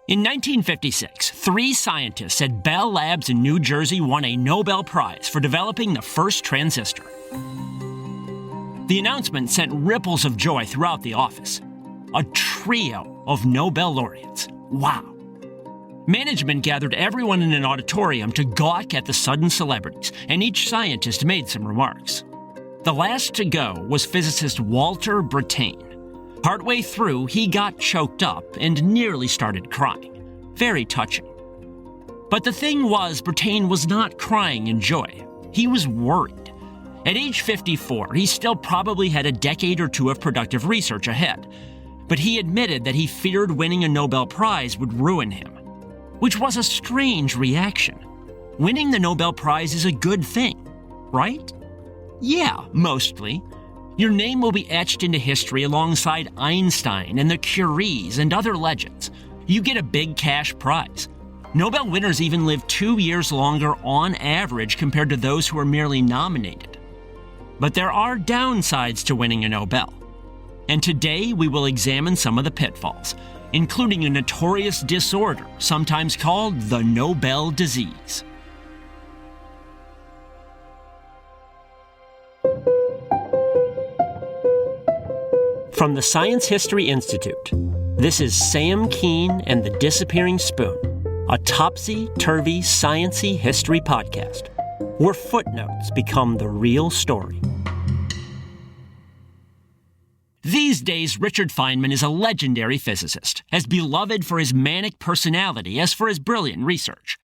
In 1956, 3 scientists at Bell Labs in New Jersey won a Nobel Prize for developing the first transistor. The announcement sent ripples of joy throughout the office. A trio of Nobel laureates. Wow. Management gathered everyone in an auditorium to gawk at the sudden celebrities, and each scientist made some remarks. The last to go was physicist Walter Brattain. Partway through, he got choked up and nearly started crying. Very touching. But the thing was, Brattain was not crying in joy. He was worried. At age 54, he still probably had a decade or two of productive research ahead. But he admitted that he feared winning a Nobel Prize would ruin him. Which was a strange reaction. Winning the Nobel Prize is a good thing, right? Yeah, mostly. Your name will be etched into history alongside Einstein and the Curies and other legends. You get a big cash prize. Nobel winners even live 2 years longer on average compared to those who are merely nominated. But there are downsides to winning a Nobel. And today we will examine some of the pitfalls, including a notorious disorder sometimes called the Nobel Disease. From the Science History Institute, this is Sam Keene and the Disappearing Spoon, a topsy-turvy, science-y history podcast, where footnotes become the real story. These days, Richard Feynman is a legendary physicist, as beloved for his manic personality as for his brilliant research.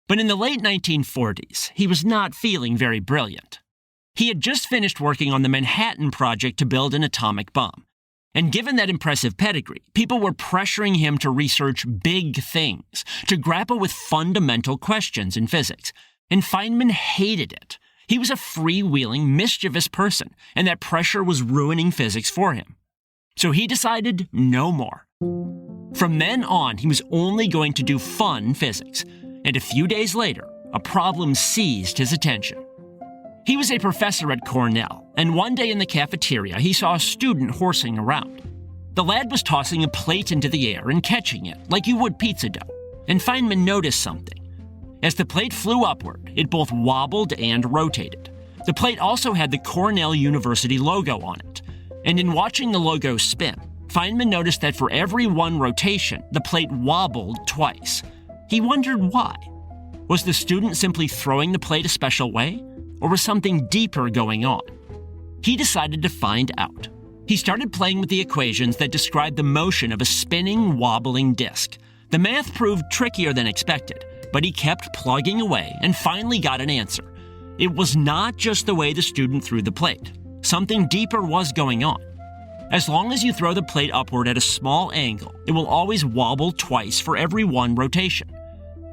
But in the late 1940s, he was not feeling very brilliant. He had just finished working on the Manhattan Project to build an atomic bomb. And given that impressive pedigree, people were pressuring him to research big things, to grapple with fundamental questions in physics. And Feynman hated it. He was a freewheeling, mischievous person, and that pressure was ruining physics for him. So he decided no more. From then on, he was only going to do fun physics. And a few days later, a problem seized his attention. He was a professor at Cornell, and one day in the cafeteria, he saw a student horsing around. The lad was tossing a plate into the air and catching it, like you would pizza dough, and Feynman noticed something. As the plate flew upward, it both wobbled and rotated. The plate also had the Cornell University logo on it, and in watching the logo spin, Feynman noticed that for every one rotation, the plate wobbled twice. He wondered why. Was the student simply throwing the plate a special way? Or was something deeper going on? He decided to find out. He started playing with the equations that described the motion of a spinning, wobbling disk. The math proved trickier than expected, but he kept plugging away and finally got an answer. It was not just the way the student threw the plate. Something deeper was going on. As long as you throw the plate upward at a small angle, it will always wobble twice for every one rotation.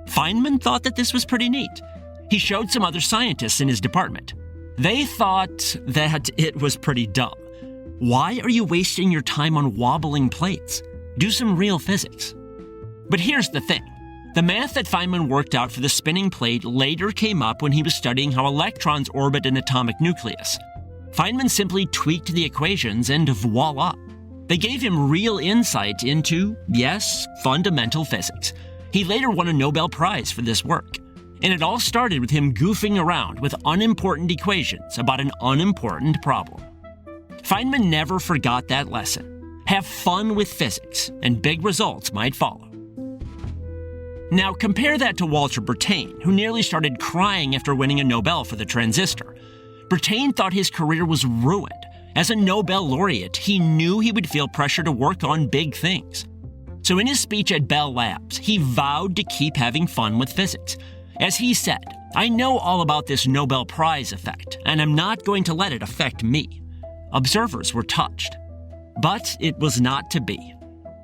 Feynman thought that this was pretty neat. He showed some other scientists in his department. They thought that it was pretty dumb. Why are you wasting your time on wobbling plates? Do some real physics. But here's the thing. The math that Feynman worked out for the spinning plate later came up when he was studying how electrons orbit an atomic nucleus. Feynman simply tweaked the equations and voila. They gave him real insight into, yes, fundamental physics. He later won a Nobel Prize for this work. And it all started with him goofing around with unimportant equations about an unimportant problem. Feynman never forgot that lesson. Have fun with physics, and big results might follow. Now compare that to Walter Brattain, who nearly started crying after winning a Nobel for the transistor. Brattain thought his career was ruined. As a Nobel laureate, he knew he would feel pressure to work on big things. So in his speech at Bell Labs, he vowed to keep having fun with physics. As he said, I know all about this Nobel Prize effect, and I'm not going to let it affect me. Observers were touched. But it was not to be.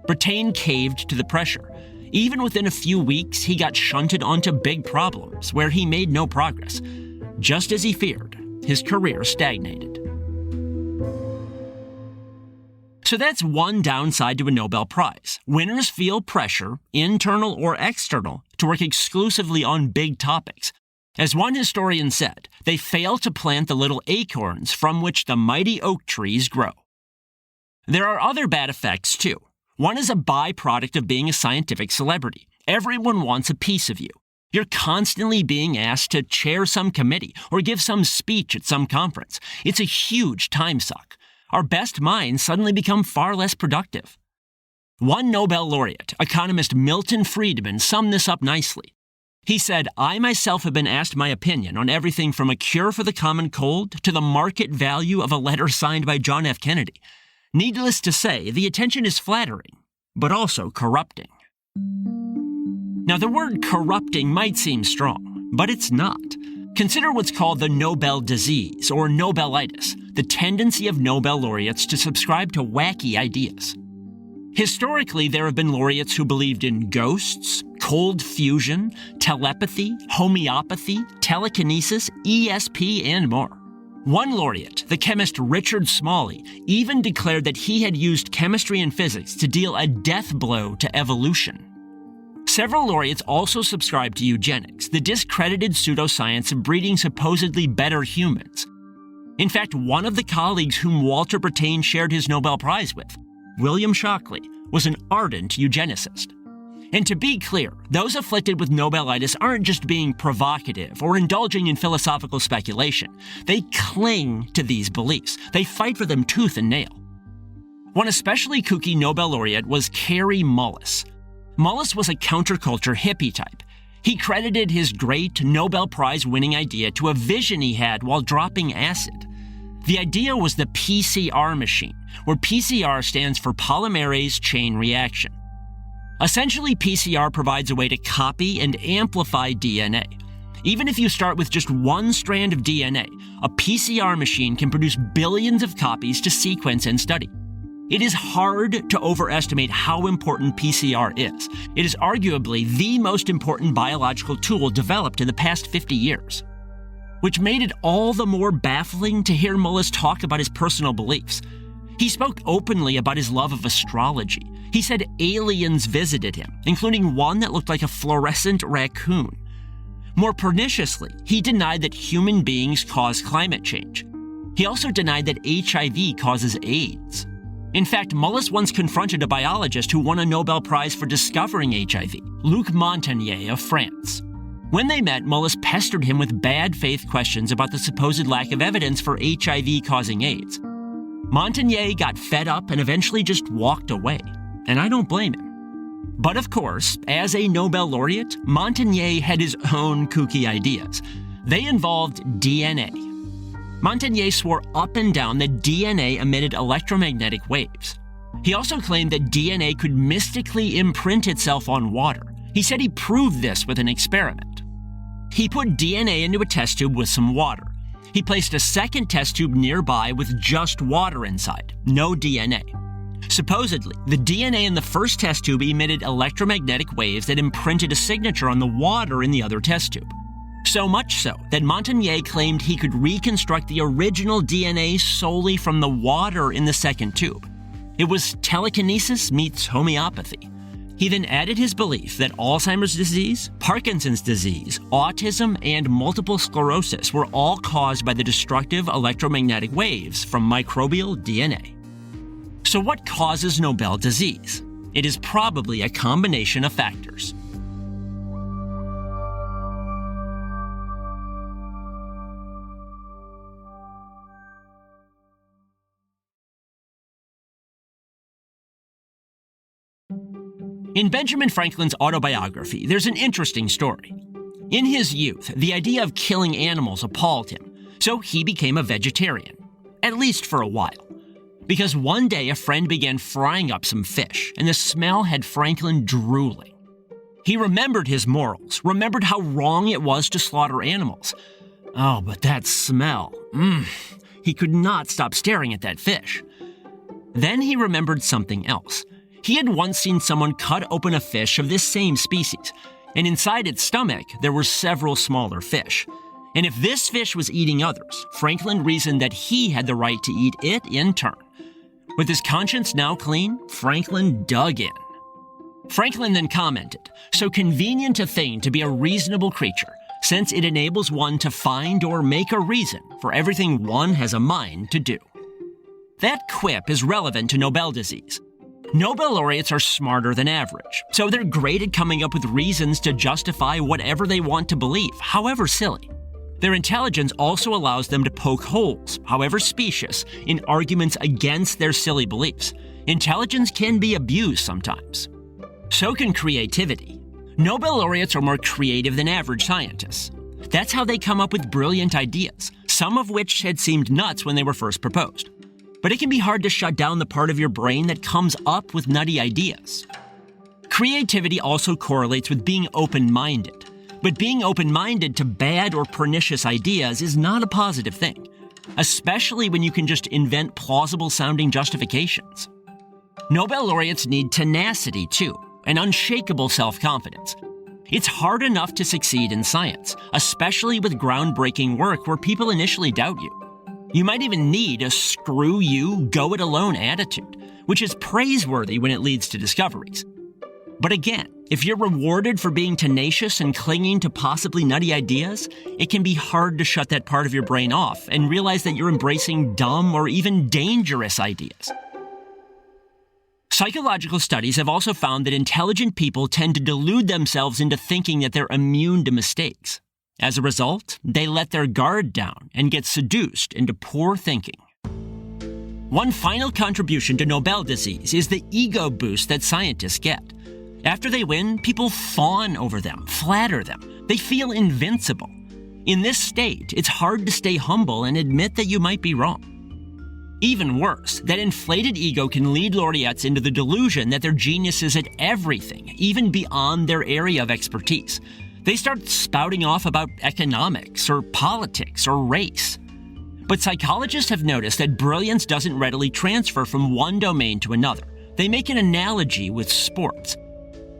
Brattain caved to the pressure. Even within a few weeks, he got shunted onto big problems where he made no progress. Just as he feared, his career stagnated. So that's one downside to a Nobel Prize. Winners feel pressure, internal or external, to work exclusively on big topics. As one historian said, they fail to plant the little acorns from which the mighty oak trees grow. There are other bad effects, too. One is a byproduct of being a scientific celebrity. Everyone wants a piece of you. You're constantly being asked to chair some committee or give some speech at some conference. It's a huge time suck. Our best minds suddenly become far less productive. One Nobel laureate, economist Milton Friedman, summed this up nicely. He said, "I myself have been asked my opinion on everything from a cure for the common cold to the market value of a letter signed by John F. Kennedy. Needless to say, the attention is flattering, but also corrupting." Now, the word corrupting might seem strong, but it's not. Consider what's called the Nobel Disease, or Nobelitis, the tendency of Nobel laureates to subscribe to wacky ideas. Historically, there have been laureates who believed in ghosts, cold fusion, telepathy, homeopathy, telekinesis, ESP, and more. One laureate, the chemist Richard Smalley, even declared that he had used chemistry and physics to deal a death blow to evolution. Several laureates also subscribed to eugenics, the discredited pseudoscience of breeding supposedly better humans. In fact, one of the colleagues whom Walter Brattain shared his Nobel Prize with, William Shockley, was an ardent eugenicist. And to be clear, those afflicted with Nobelitis aren't just being provocative or indulging in philosophical speculation. They cling to these beliefs. They fight for them tooth and nail. One especially kooky Nobel laureate was Kary Mullis. Mullis was a counterculture hippie type. He credited his great Nobel Prize-winning idea to a vision he had while dropping acid. The idea was the PCR machine, where PCR stands for polymerase chain reaction. Essentially, PCR provides a way to copy and amplify DNA. Even if you start with just one strand of DNA, a PCR machine can produce billions of copies to sequence and study. It is hard to overestimate how important PCR is. It is arguably the most important biological tool developed in the past 50 years. Which made it all the more baffling to hear Mullis talk about his personal beliefs. He spoke openly about his love of astrology. He said aliens visited him, including one that looked like a fluorescent raccoon. More perniciously, he denied that human beings cause climate change. He also denied that HIV causes AIDS. In fact, Mullis once confronted a biologist who won a Nobel Prize for discovering HIV, Luc Montagnier of France. When they met, Mullis pestered him with bad faith questions about the supposed lack of evidence for HIV causing AIDS. Montagnier got fed up and eventually just walked away, and I don't blame him. But of course, as a Nobel laureate, Montagnier had his own kooky ideas. They involved DNA. Montagnier swore up and down that DNA emitted electromagnetic waves. He also claimed that DNA could mystically imprint itself on water. He said he proved this with an experiment. He put DNA into a test tube with some water. He placed a second test tube nearby with just water inside, no DNA. Supposedly, the DNA in the first test tube emitted electromagnetic waves that imprinted a signature on the water in the other test tube. So much so that Montagnier claimed he could reconstruct the original DNA solely from the water in the second tube. It was telekinesis meets homeopathy. He then added his belief that Alzheimer's disease, Parkinson's disease, autism, and multiple sclerosis were all caused by the destructive electromagnetic waves from microbial DNA. So what causes Nobel disease? It is probably a combination of factors. In Benjamin Franklin's autobiography, there's an interesting story. In his youth, the idea of killing animals appalled him, so he became a vegetarian, at least for a while. Because one day a friend began frying up some fish, and the smell had Franklin drooling. He remembered his morals, remembered how wrong it was to slaughter animals. Oh, but that smell. He could not stop staring at that fish. Then he remembered something else. He had once seen someone cut open a fish of this same species, and inside its stomach there were several smaller fish. And if this fish was eating others, Franklin reasoned that he had the right to eat it in turn. With his conscience now clean, Franklin dug in. Franklin then commented, "So convenient a thing to be a reasonable creature, since it enables one to find or make a reason for everything one has a mind to do." That quip is relevant to Nobel disease. Nobel laureates are smarter than average, so they're great at coming up with reasons to justify whatever they want to believe, however silly. Their intelligence also allows them to poke holes, however specious, in arguments against their silly beliefs. Intelligence can be abused sometimes. So can creativity. Nobel laureates are more creative than average scientists. That's how they come up with brilliant ideas, some of which had seemed nuts when they were first proposed. But it can be hard to shut down the part of your brain that comes up with nutty ideas. Creativity also correlates with being open-minded. But being open-minded to bad or pernicious ideas is not a positive thing, especially when you can just invent plausible-sounding justifications. Nobel laureates need tenacity, too, and unshakable self-confidence. It's hard enough to succeed in science, especially with groundbreaking work where people initially doubt you. You might even need a screw you, go it alone attitude, which is praiseworthy when it leads to discoveries. But again, if you're rewarded for being tenacious and clinging to possibly nutty ideas, it can be hard to shut that part of your brain off and realize that you're embracing dumb or even dangerous ideas. Psychological studies have also found that intelligent people tend to delude themselves into thinking that they're immune to mistakes. As a result, they let their guard down and get seduced into poor thinking. One final contribution to Nobel Disease is the ego boost that scientists get. After they win, people fawn over them, flatter them. They feel invincible. In this state, it's hard to stay humble and admit that you might be wrong. Even worse, that inflated ego can lead laureates into the delusion that they're geniuses at everything, even beyond their area of expertise. They start spouting off about economics or politics or race. But psychologists have noticed that brilliance doesn't readily transfer from one domain to another. They make an analogy with sports.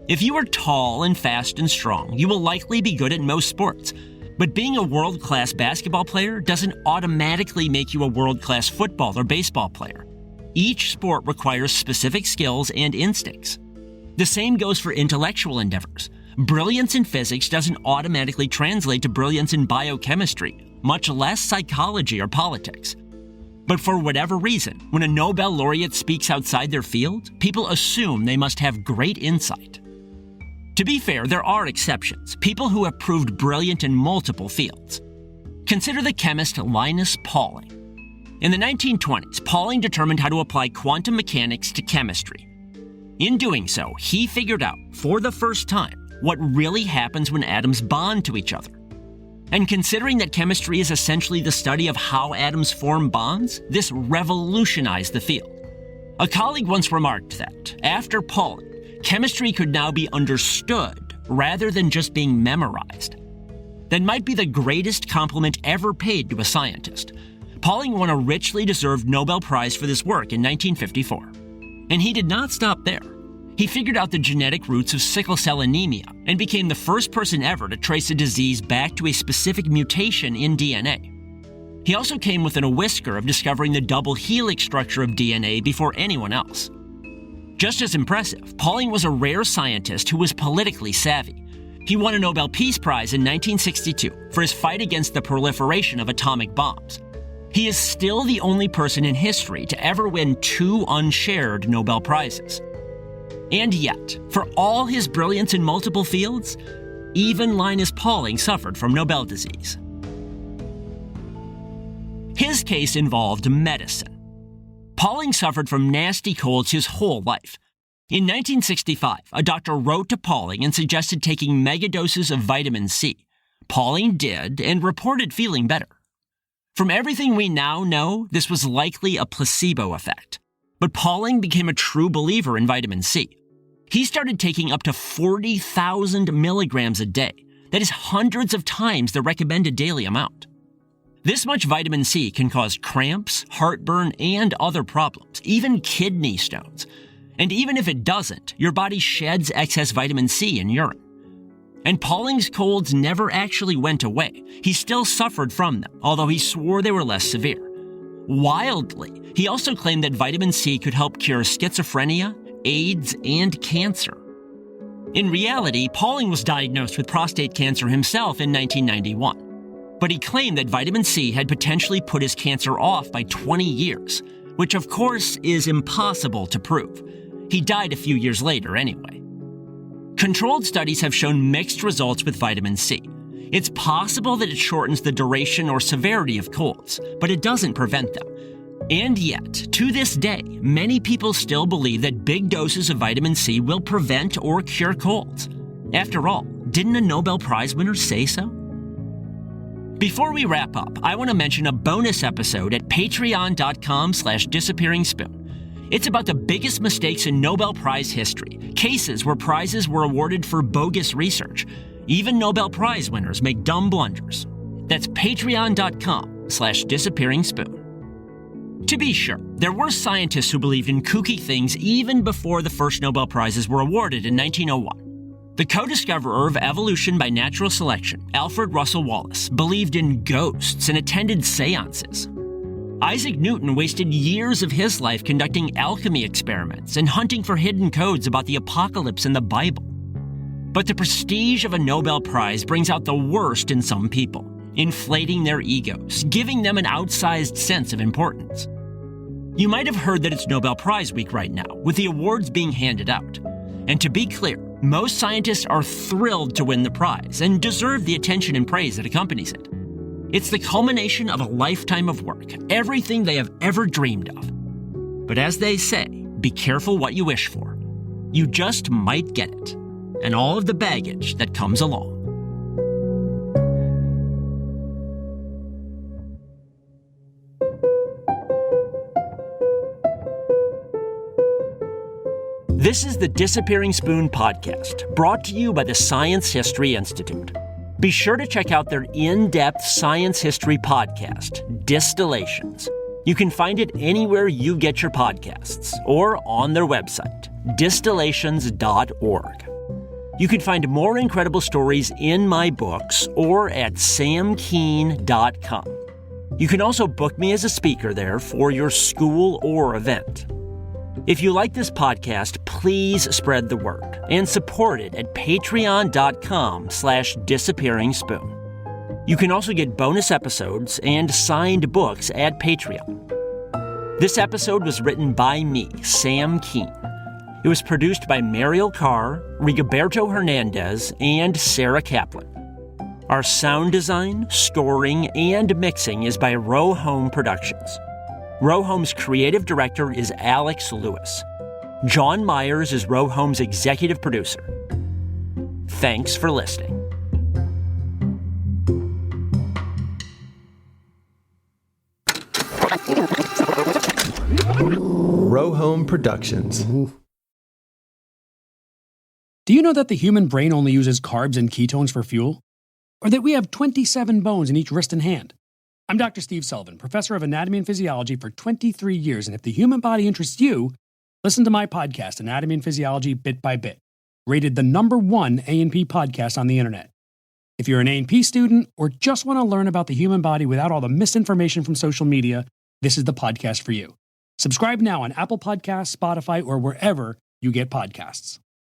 If you are tall and fast and strong, you will likely be good at most sports. But being a world-class basketball player doesn't automatically make you a world-class football or baseball player. Each sport requires specific skills and instincts. The same goes for intellectual endeavors. Brilliance in physics doesn't automatically translate to brilliance in biochemistry, much less psychology or politics. But for whatever reason, when a Nobel laureate speaks outside their field, people assume they must have great insight. To be fair, there are exceptions, people who have proved brilliant in multiple fields. Consider the chemist Linus Pauling. In the 1920s, Pauling determined how to apply quantum mechanics to chemistry. In doing so, he figured out, for the first time, what really happens when atoms bond to each other. And considering that chemistry is essentially the study of how atoms form bonds, this revolutionized the field. A colleague once remarked that, after Pauling, chemistry could now be understood rather than just being memorized. That might be the greatest compliment ever paid to a scientist. Pauling won a richly deserved Nobel Prize for this work in 1954. And he did not stop there. He figured out the genetic roots of sickle cell anemia and became the first person ever to trace a disease back to a specific mutation in DNA. He also came within a whisker of discovering the double helix structure of DNA before anyone else. Just as impressive, Pauling was a rare scientist who was politically savvy. He won a Nobel Peace Prize in 1962 for his fight against the proliferation of atomic bombs. He is still the only person in history to ever win 2 unshared Nobel Prizes. And yet, for all his brilliance in multiple fields, even Linus Pauling suffered from Nobel disease. His case involved medicine. Pauling suffered from nasty colds his whole life. In 1965, a doctor wrote to Pauling and suggested taking megadoses of vitamin C. Pauling did and reported feeling better. From everything we now know, this was likely a placebo effect. But Pauling became a true believer in vitamin C. He started taking up to 40,000 milligrams a day. That is hundreds of times the recommended daily amount. This much vitamin C can cause cramps, heartburn, and other problems, even kidney stones. And even if it doesn't, your body sheds excess vitamin C in urine. And Pauling's colds never actually went away. He still suffered from them, although he swore they were less severe. Wildly, he also claimed that vitamin C could help cure schizophrenia, AIDS, and cancer. In reality, Pauling was diagnosed with prostate cancer himself in 1991. But he claimed that vitamin C had potentially put his cancer off by 20 years, which of course is impossible to prove. He died a few years later anyway. Controlled studies have shown mixed results with vitamin C. It's possible that it shortens the duration or severity of colds, but it doesn't prevent them. And yet, to this day, many people still believe that big doses of vitamin C will prevent or cure colds. After all, didn't a Nobel Prize winner say so? Before we wrap up, I want to mention a bonus episode at patreon.com/disappearingspoon. It's about the biggest mistakes in Nobel Prize history, cases where prizes were awarded for bogus research. Even Nobel Prize winners make dumb blunders. That's patreon.com/disappearingspoon. To be sure, there were scientists who believed in kooky things even before the first Nobel Prizes were awarded in 1901. The co-discoverer of evolution by natural selection, Alfred Russel Wallace, believed in ghosts and attended seances. Isaac Newton wasted years of his life conducting alchemy experiments and hunting for hidden codes about the apocalypse in the Bible. But the prestige of a Nobel Prize brings out the worst in some people, inflating their egos, giving them an outsized sense of importance. You might have heard that it's Nobel Prize week right now, with the awards being handed out. And to be clear, most scientists are thrilled to win the prize and deserve the attention and praise that accompanies it. It's the culmination of a lifetime of work, everything they have ever dreamed of. But as they say, be careful what you wish for. You just might get it, and all of the baggage that comes along. This is the Disappearing Spoon podcast, brought to you by the Science History Institute. Be sure to check out their in-depth science history podcast, Distillations. You can find it anywhere you get your podcasts, or on their website, distillations.org. You can find more incredible stories in my books or at samkeen.com. You can also book me as a speaker there for your school or event. If you like this podcast, please spread the word and support it at patreon.com/disappearingspoon. You can also get bonus episodes and signed books at Patreon. This episode was written by me, Sam Keen. It was produced by Mariel Carr, Rigoberto Hernandez, and Sarah Kaplan. Our sound design, scoring, and mixing is by Row Home Productions. Row Home's creative director is Alex Lewis. John Myers is Row Home's executive producer. Thanks for listening. Row Home Productions. Do you know that the human brain only uses carbs and ketones for fuel? Or that we have 27 bones in each wrist and hand? I'm Dr. Steve Sullivan, professor of anatomy and physiology for 23 years, and if the human body interests you, listen to my podcast, Anatomy and Physiology Bit by Bit, rated the #1 A&P podcast on the internet. If you're an A&P student or just want to learn about the human body without all the misinformation from social media, this is the podcast for you. Subscribe now on Apple Podcasts, Spotify, or wherever you get podcasts.